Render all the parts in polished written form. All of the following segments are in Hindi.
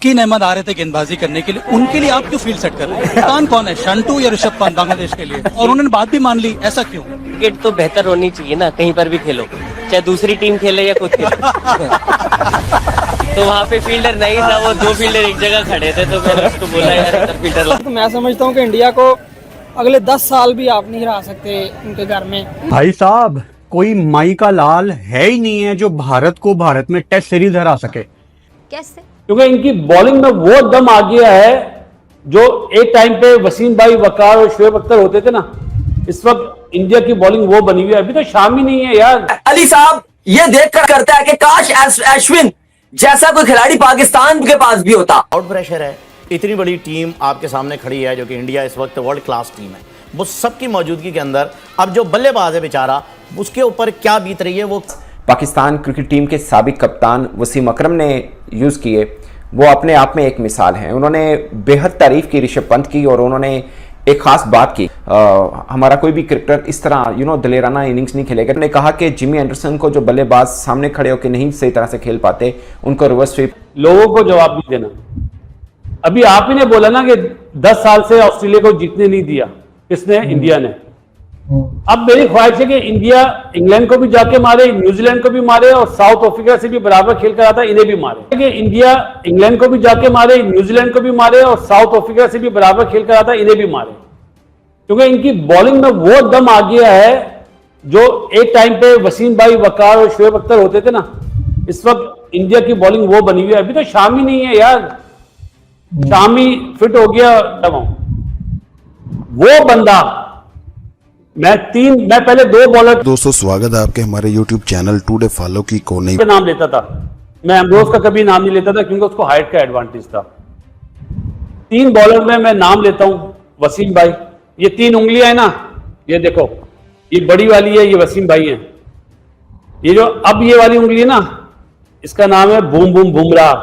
तस्कीन अहमद आ रहे थे गेंदबाजी करने के लिए, उनके लिए आप क्यों फील्ड सेट कर रहे हैं? कप्तान कौन है, शंटू या ऋषभ पंत बांग्लादेश के लिए? और उन्होंने बात भी मान ली, ऐसा क्यों? क्रिकेट तो बेहतर होनी चाहिए ना, कहीं पर भी खेलो, चाहे दूसरी टीम खेले या खुद खेले। तो वहाँ पे फील्डर नहीं था, वो दो फील्डर एक जगह खड़े थे, तो मैंने उसको बोला यार इधर फील्डर ला। तो मैं समझता हूँ कि इंडिया को अगले 10 साल भी आप नहीं हरा सकते उनके घर में। भाई साहब, कोई माई का लाल है ही नहीं है जो भारत को भारत में टेस्ट सीरीज हरा सके। कैसे? क्योंकि इनकी बॉलिंग में वो दम आ गया है जो एक टाइम पे वसीम भाई, वकार और शोएब अख्तर होते थे ना, इस वक्त इंडिया की बॉलिंग वो बनी हुई है। अभी तो शामी नहीं है यार। अली साहब ये देखकर करता है कि काश अश्विन जैसा कोई खिलाड़ी पाकिस्तान के पास भी होता। आउट प्रेशर है, इतनी बड़ी टीम आपके सामने खड़ी है जो कि इंडिया इस वक्त वर्ल्ड क्लास टीम है, वो सबकी मौजूदगी के अंदर अब जो बल्लेबाज है बेचारा, उसके ऊपर क्या बीत रही है। वो पाकिस्तान क्रिकेट टीम के साबिक कप्तान वसीम अकरम ने यूज़ किए, वो अपने आप में एक मिसाल हैं। उन्होंने बेहद तारीफ़ की ऋषभ पंत की, और उन्होंने एक ख़ास बात की, हमारा कोई भी क्रिकेटर इस तरह दलेराना इनिंग्स नहीं खेलेगा। उन्होंने कहा कि जिमी एंडरसन को जो बल्लेबाज सामने खड़े होकर नहीं सही तरह से खेल पाते, उनको रिवर्स स्वीप। लोगों को जवाब नहीं देना। अभी आप ही ने बोला ना कि 10 साल से ऑस्ट्रेलिया को जीतने नहीं दिया, किसने? इंडिया ने। अब मेरी ख्वाहिश है कि इंडिया इंग्लैंड को भी जाके मारे, न्यूजीलैंड को भी मारे, और साउथ अफ्रीका से भी बराबर खेल कर आता इन्हें भी मारे। कि इंडिया इंग्लैंड को भी जाके मारे, न्यूजीलैंड को भी मारे, और साउथ अफ्रीका से भी बराबर खेल कर आता इन्हें भी मारे। क्योंकि इनकी बॉलिंग में वो दम आ गया है जो एक टाइम पे वसीम भाई, वकार और शोएब अख्तर होते थे ना, इस वक्त इंडिया की बॉलिंग वो बनी हुई है। अभी तो शामी नहीं है यार, शामी फिट हो गया। वो बंदा मैं पहले 2 बॉलर। दोस्तों स्वागत है आपके हमारे YouTube चैनल टुडे फॉलो की कोने का नाम लेता था मैं, एम्ब्रोज का कभी नाम नहीं लेता था क्योंकि उसको हाइट का एडवांटेज था। 3 बॉलर में मैं नाम लेता हूं वसीम भाई। ये 3 उंगलियां है ना, ये देखो, ये बड़ी वाली है, ये वसीम भाई है। ये जो अब ये वाली उंगली है ना, इसका नाम है बूम बूम बुमराह।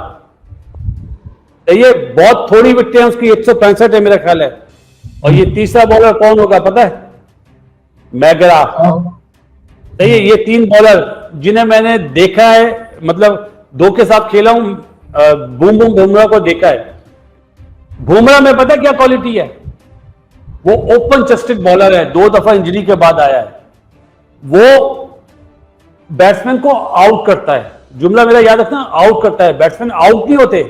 ये बहुत थोड़ी विकेटें हैं उसकी, 165 है मेरा ख्याल है। और ये तीसरा बॉलर कौन होगा पता है? मैगरा। सही है। ये 3 बॉलर जिन्हें मैंने देखा है, मतलब 2 के साथ खेला हूं, बूम बूम बुमराह को देखा है। बुमराह में पता क्या क्वालिटी है? वो ओपन चेस्टेड बॉलर है, 2 दफा इंजरी के बाद आया है। वो बैट्समैन को आउट करता है, जुमला मेरा याद रखना, आउट करता है। बैट्समैन आउट नहीं होते,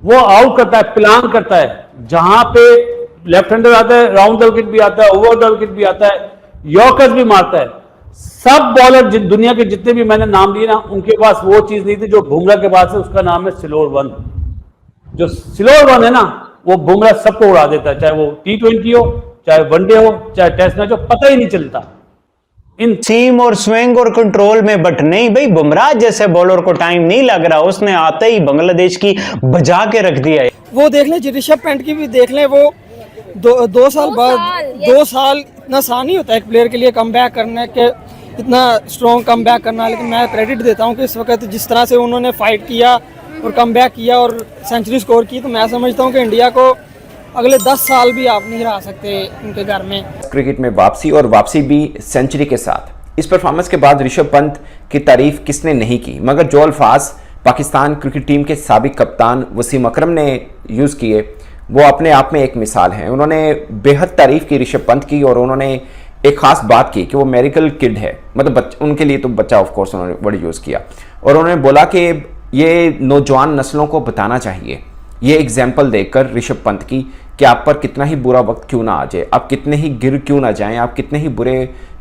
वो आउट करता है, प्लान करता है। जहां पे लेफ्ट हैंडर आता है, राउंड द विकेट भी आता है, ओवर द विकेट भी आता है, यॉर्कर्स भी मारता है। सब बॉलर दुनिया के जितने भी मैंने नाम लिए ना, उनके पास वो चीज नहीं थी जो बुमराह के पास है। उसका नाम है स्लोअर वन। जो स्लोअर वन है ना, वो बुमराह सबको उड़ा देता है, चाहे वो T20 हो, चाहे वनडे हो, चाहे टेस्ट मैच हो, पता ही नहीं चलता। इन सीम और स्विंग और कंट्रोल में, बट नहीं भाई, बुमराह जैसे बॉलर को टाइम नहीं लग रहा, उसने आते ही बांग्लादेश की बजा के रख दिया है। वो देख लें, ऋषभ पंत की भी देख लें, वो 2 साल बाद, 2 साल इतना आसान नहीं होता एक प्लेयर के लिए कम बैक करने के, इतना स्ट्रॉन्ग कम बैक करना। लेकिन मैं क्रेडिट देता हूँ कि इस वक्त जिस तरह से उन्होंने फाइट किया और कम बैक किया और सेंचुरी स्कोर की, तो मैं समझता हूँ कि इंडिया को अगले 10 साल भी आप नहीं हरा सकते उनके घर में। क्रिकेट में वापसी, और वापसी भी सेंचुरी के साथ। इस परफॉर्मेंस के बाद ऋषभ पंत की तारीफ किसने नहीं की, मगर जो अल्फाज पाकिस्तान क्रिकेट टीम के साबिक कप्तान वसीम अकरम ने यूज़ किए, वो अपने आप में एक मिसाल हैं। उन्होंने बेहद तारीफ़ की ऋषभ पंत की, और उन्होंने एक ख़ास बात की कि वो मेरिकल किड है, मतलब उनके लिए तो बच्चा ऑफ कोर्स उन्होंने वर्ड यूज़ किया। और उन्होंने बोला कि ये नौजवान नस्लों को बताना चाहिए, ये एग्जाम्पल देकर ऋषभ पंत की, कि आप पर कितना ही बुरा वक्त क्यों ना आ जाए, आप कितने ही गिर क्यों ना जाएं, आप कितने ही बुरे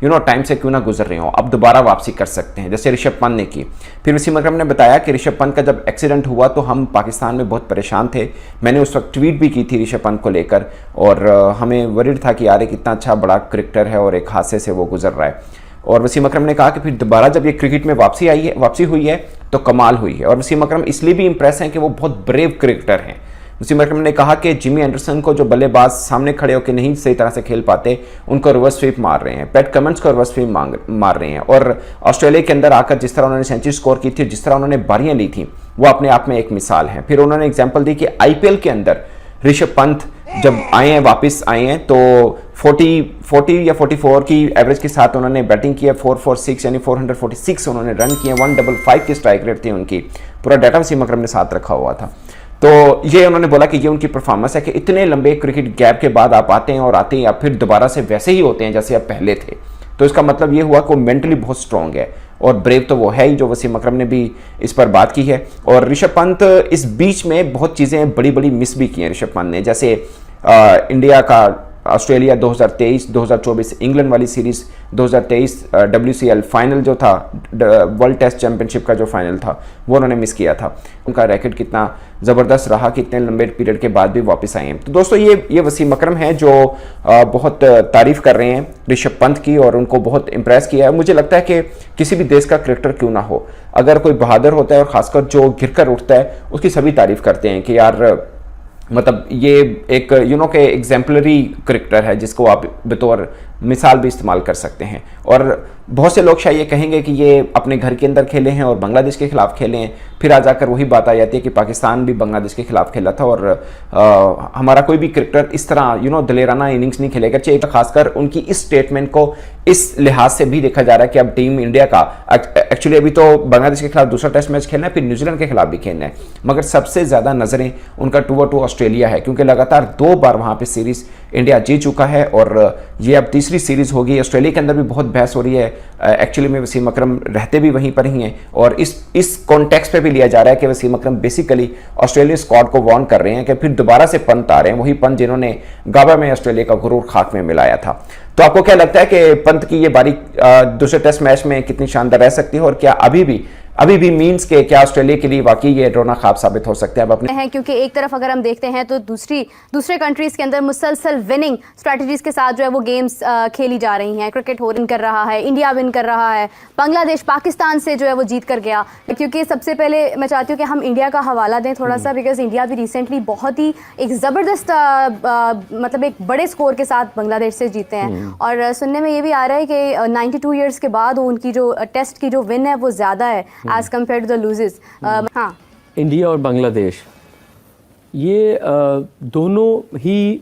टाइम से क्यों ना गुजर रहे हो, आप दोबारा वापसी कर सकते हैं, जैसे ऋषभ पंत ने की। फिर वसीम अकरम ने बताया कि ऋषभ पंत का जब एक्सीडेंट हुआ तो हम पाकिस्तान में बहुत परेशान थे। मैंने उस वक्त ट्वीट भी की थी ऋषभ पंत को लेकर, और हमें वरीड था कि यार कितना अच्छा बड़ा क्रिकेटर है और एक हादसे से वो गुजर रहा है। और वसीम अकरम ने कहा कि फिर दोबारा जब ये क्रिकेट में वापसी हुई है तो कमाल हुई है। और वसीम अकरम इसलिए भी इंप्रेस हैं कि वो बहुत ब्रेव क्रिकेटर हैं। वसीम अकरम ने कहा कि जिमी एंडरसन को जो बल्लेबाज सामने खड़े होकर नहीं सही तरह से खेल पाते, उनको रिवर्स स्वीप मार रहे हैं, पैट कमिंस को रिवर्स स्वीप मार रहे हैं। और ऑस्ट्रेलिया के अंदर आकर जिस तरह उन्होंने सेंचुरी स्कोर की थी, जिस तरह उन्होंने बारियां ली थी, वो अपने आप में एक मिसाल है। फिर उन्होंने एग्जाम्पल दी कि IPL के अंदर ऋषभ पंत जब आए हैं, वापस आए हैं, तो 40 या 44 की एवरेज के साथ उन्होंने बैटिंग की है। 446 यानी 446 उन्होंने रन किए, 155 की स्ट्राइक रेट थी उनकी। पूरा डाटा वसीम अकरम ने साथ रखा हुआ था। तो ये उन्होंने बोला कि ये उनकी परफॉर्मेंस है कि इतने लंबे क्रिकेट गैप के बाद आप आते हैं और आते हैं आप फिर दोबारा से वैसे ही होते हैं जैसे आप पहले थे। तो इसका मतलब ये हुआ कि वो मेंटली बहुत स्ट्रांग है और ब्रेव तो वो है ही, जो वसीम अकरम ने भी इस पर बात की है। और ऋषभ पंत इस बीच में बहुत चीज़ें बड़ी बड़ी मिस भी की हैं ऋषभ पंत ने, जैसे इंडिया का ऑस्ट्रेलिया 2023, 2024 इंग्लैंड वाली सीरीज़, 2023 WCL फाइनल जो था, वर्ल्ड टेस्ट चैंपियनशिप का जो फाइनल था, वो उन्होंने मिस किया था। उनका रैकेट कितना ज़बरदस्त रहा कि इतने लंबे पीरियड के बाद भी वापस आए हैं। तो दोस्तों ये वसीम अकरम हैं जो बहुत तारीफ़ कर रहे हैं ऋषभ पंत की और उनको बहुत इम्प्रेस किया है। मुझे लगता है कि किसी भी देश का क्रिकेटर क्यों ना हो, अगर कोई बहादुर होता है और ख़ासकर जो गिर कर उठता है उसकी सभी तारीफ़ करते हैं कि यार मतलब ये एक के एग्जाम्पलरी क्रिकेटर है जिसको आप बतौर मिसाल भी इस्तेमाल कर सकते हैं। और बहुत से लोग शायद ये कहेंगे कि ये अपने घर के अंदर खेले हैं और बांग्लादेश के खिलाफ खेले हैं, फिर आ जाकर वही बात आ जाती है कि पाकिस्तान भी बांग्लादेश के खिलाफ खेला था और हमारा कोई भी क्रिकेटर इस तरह दलेराना इनिंग्स नहीं खेलेगा। चाहिए खासकर उनकी इस स्टेटमेंट को इस लिहाज से भी देखा जा रहा है कि अब टीम इंडिया का एक्चुअली अभी तो बांग्लादेश के खिलाफ दूसरा टेस्ट मैच खेलना है, फिर न्यूजीलैंड के खिलाफ भी खेलना है, मगर सबसे ज़्यादा नज़रें उनका 2-2 ऑस्ट्रेलिया है, क्योंकि लगातार 2 बार वहाँ पर सीरीज़ इंडिया जीत चुका है और ये अब तीसरी सीरीज़ होगी। ऑस्ट्रेलिया के अंदर भी बहुत बहस हो रही है, एक्चुअली में वसीम अकरम रहते भी वहीं पर ही हैं और इस कॉन्टेक्स्ट पे भी लिया जा रहा है कि वसीम अकरम बेसिकली ऑस्ट्रेलिया स्क्वाड को वार्न कर रहे हैं कि फिर दोबारा से पंत आ रहे हैं, वही पंत जिन्होंने गाबा में ऑस्ट्रेलिया का गुरूर खाक में मिलाया था। तो आपको क्या लगता है कि पंत की ये बारी दूसरे टेस्ट मैच में कितनी शानदार रह सकती है और क्या अभी भी मीन्स के क्या ऑस्ट्रेलिया के लिए वाकई ये रोना ख्वाब साबित हो सकते हैं? अब अपने क्योंकि एक तरफ अगर हम देखते हैं तो दूसरे कंट्रीज के अंदर मुसलसल विनिंग स्ट्रेटजीज के साथ जो है वो गेम्स खेली जा रही हैं। क्रिकेट विन कर रहा है, इंडिया विन कर रहा है, बांग्लादेश पाकिस्तान से जो है वो जीत कर गया। क्योंकि सबसे पहले मैं चाहती हूँ कि हम इंडिया का हवाला दें थोड़ा सा, बिकॉज इंडिया भी रिसेंटली बहुत ही एक ज़बरदस्त मतलब एक बड़े स्कोर के साथ बांग्लादेश से जीते हैं। और सुनने में ये भी आ रहा है कि 92 ईयर्स के बाद उनकी जो टेस्ट की जो विन है वो ज़्यादा है as compare to the losses. हाँ, इंडिया और बांग्लादेश ये दोनों ही,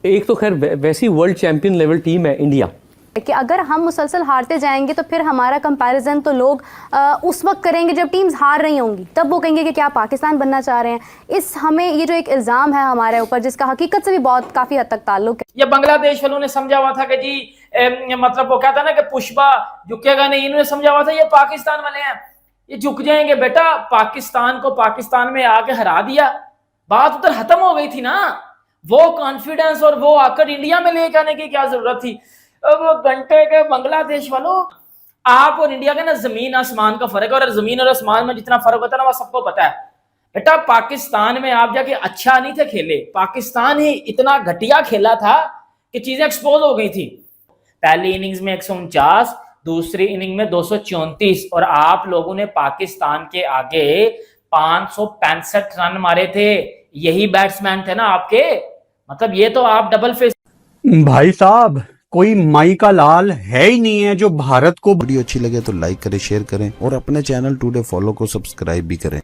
एक तो खैर वैसी वर्ल्ड चैंपियन लेवल टीम है इंडिया, कि अगर हम मुसलसल हारते जाएंगे तो फिर हमारा कंपैरिजन तो लोग उस वक्त करेंगे जब टीम्स हार रही होंगी, तब वो कहेंगे कि क्या पाकिस्तान बनना चाह रहे हैं। हमें ये जो एक इल्ज़ाम है हमारे ऊपर, जिसका हकीकत से भी बहुत काफ़ी हद तक ताल्लुक है। ये बांग्लादेश वालों ने समझा हुआ था कि जी मतलब वो कहता ना कि पुष्पा झुकेगा नहीं, इन्होंने समझा हुआ था ये पाकिस्तान वाले हैं, ये झुक जाएंगे। बेटा पाकिस्तान को पाकिस्तान में आके हरा दिया, बात उधर खत्म हो गई थी ना। वो कॉन्फिडेंस और वो आकर इंडिया में लेके आने की क्या जरूरत थी? अब घंटे के बांग्लादेश वालों, आप और इंडिया के ना जमीन आसमान का फर्क है, और जमीन और आसमान में जितना फर्क होता है ना वो सबको पता है। बेटा पाकिस्तान में आप जाके अच्छा नहीं थे खेले, पाकिस्तान ही इतना घटिया खेला था कि चीजें एक्सपोज हो गई थी। पहली इनिंग्स में 149, दूसरी इनिंग में 234, और आप लोगों ने पाकिस्तान के आगे 565 रन मारे थे। यही बैट्समैन थे ना आपके, मतलब ये तो आप डबल फेस। भाई साहब कोई माई का लाल है ही नहीं है जो भारत को। वीडियो अच्छी लगे तो लाइक करें, शेयर करें और अपने चैनल टुडे फॉलो को सब्सक्राइब भी करें।